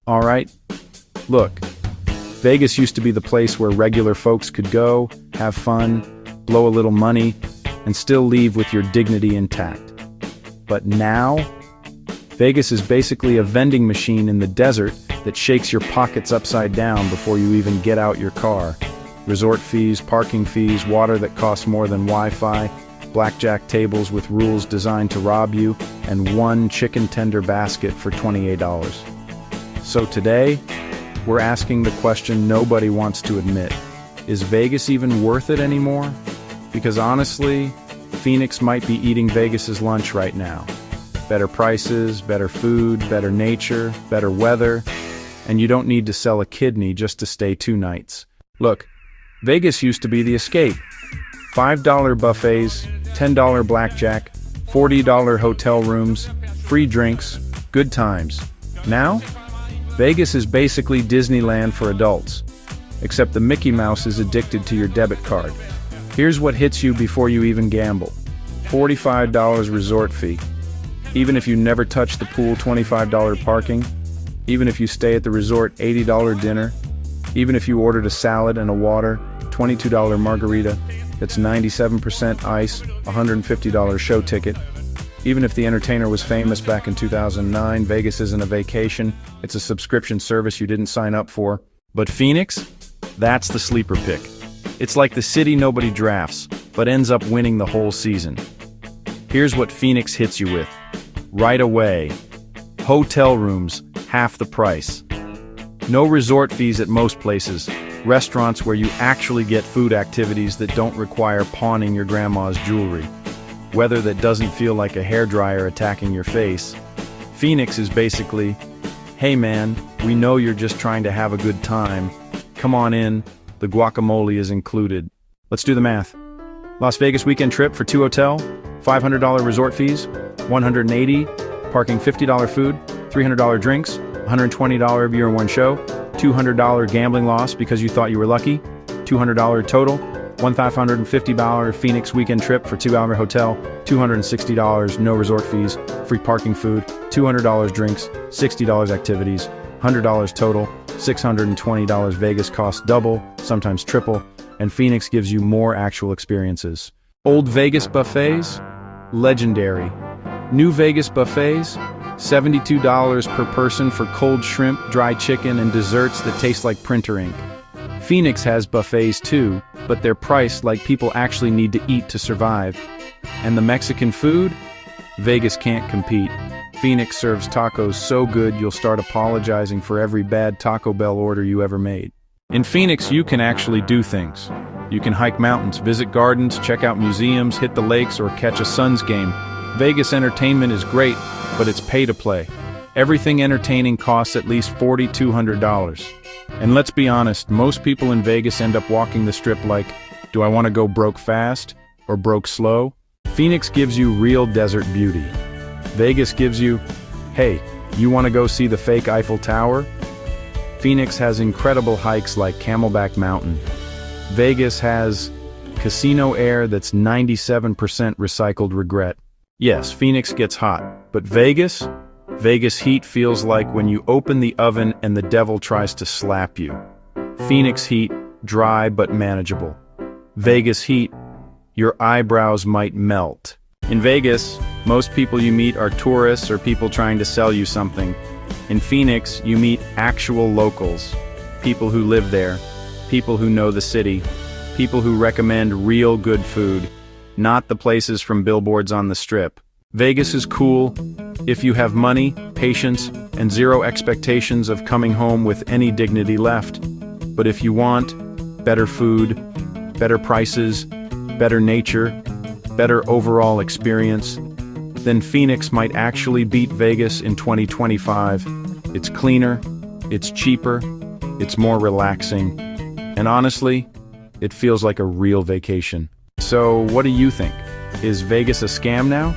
All right? Look, Vegas used to be the place where regular folks could go, have fun, blow a little money, and still leave with your dignity intact. But now, Vegas is basically a vending machine in the desert that shakes your pockets upside down before you even get out your car. Resort fees, parking fees, water that costs more than Wi-Fi, blackjack tables with rules designed to rob you, and one chicken tender basket for $28. So today, we're asking the question nobody wants to admit. Is Vegas even worth it anymore? Because honestly, Phoenix might be eating Vegas's lunch right now. Better prices, better food, better nature, better weather, and you don't need to sell a kidney just to stay 2 nights. Look, Vegas used to be the escape. $5 buffets, $10 blackjack, $40 hotel rooms, free drinks, good times. Now, Vegas is basically Disneyland for adults, except the Mickey Mouse is addicted to your debit card. Here's what hits you before you even gamble. $45 resort fee. Even if you never touch the pool, $25 parking. Even if you stay at the resort, $80 dinner. Even if you ordered a salad and a water, $22 margarita. That's 97% ice, $150 show ticket. Even if the entertainer was famous back in 2009, Vegas isn't a vacation. It's a subscription service you didn't sign up for. But Phoenix? That's the sleeper pick. It's like the city nobody drafts, but ends up winning the whole season. Here's what Phoenix hits you with. Right away. Hotel rooms, half the price. No resort fees at most places. Restaurants where you actually get food activities that don't require pawning your grandma's jewelry. Weather that doesn't feel like a hairdryer attacking your face. Phoenix is basically, hey man, we know you're just trying to have a good time. Come on in, the guacamole is included. Let's do the math. Las Vegas weekend trip for 2 hotel, $500 resort fees, $180, parking $50 food, $300 drinks, $120 beer and one show, $200 gambling loss because you thought you were lucky, $200 total, $1,550 Phoenix weekend trip for 2-hour hotel, $260 no resort fees, free parking food, $200 drinks, $60 activities, $100 total, $620 Vegas costs double, sometimes triple, and Phoenix gives you more actual experiences. Old Vegas buffets? Legendary. New Vegas buffets? $72 per person for cold shrimp, dry chicken, and desserts that taste like printer ink. Phoenix has buffets too, but they're priced like people actually need to eat to survive. And the Mexican food? Vegas can't compete. Phoenix serves tacos so good you'll start apologizing for every bad Taco Bell order you ever made. In Phoenix, you can actually do things. You can hike mountains, visit gardens, check out museums, hit the lakes, or catch a Suns game. Vegas entertainment is great, but it's pay to play. Everything entertaining costs at least $4,200. And let's be honest, most people in Vegas end up walking the strip like, do I want to go broke fast or broke slow? Phoenix gives you real desert beauty. Vegas gives you, hey, you want to go see the fake Eiffel Tower? Phoenix has incredible hikes like Camelback Mountain. Vegas has casino air that's 97% recycled regret. Yes, Phoenix gets hot, but Vegas heat feels like when you open the oven and the devil tries to slap you. Phoenix heat, dry but manageable. Vegas heat, your eyebrows might melt. In Vegas, most people you meet are tourists or people trying to sell you something. In Phoenix, you meet actual locals, people who live there, people who know the city, people who recommend real good food, not the places from billboards on the strip. Vegas is cool if you have money, patience, and zero expectations of coming home with any dignity left. But if you want better food, better prices, better nature, better overall experience, then Phoenix might actually beat Vegas in 2025. It's cleaner, it's cheaper, it's more relaxing, and honestly, it feels like a real vacation. So what do you think? Is Vegas a scam now?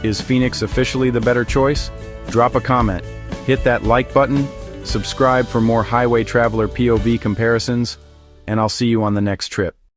Is Phoenix officially the better choice? Drop a comment, hit that like button, subscribe for more highway traveler POV comparisons, and I'll see you on the next trip.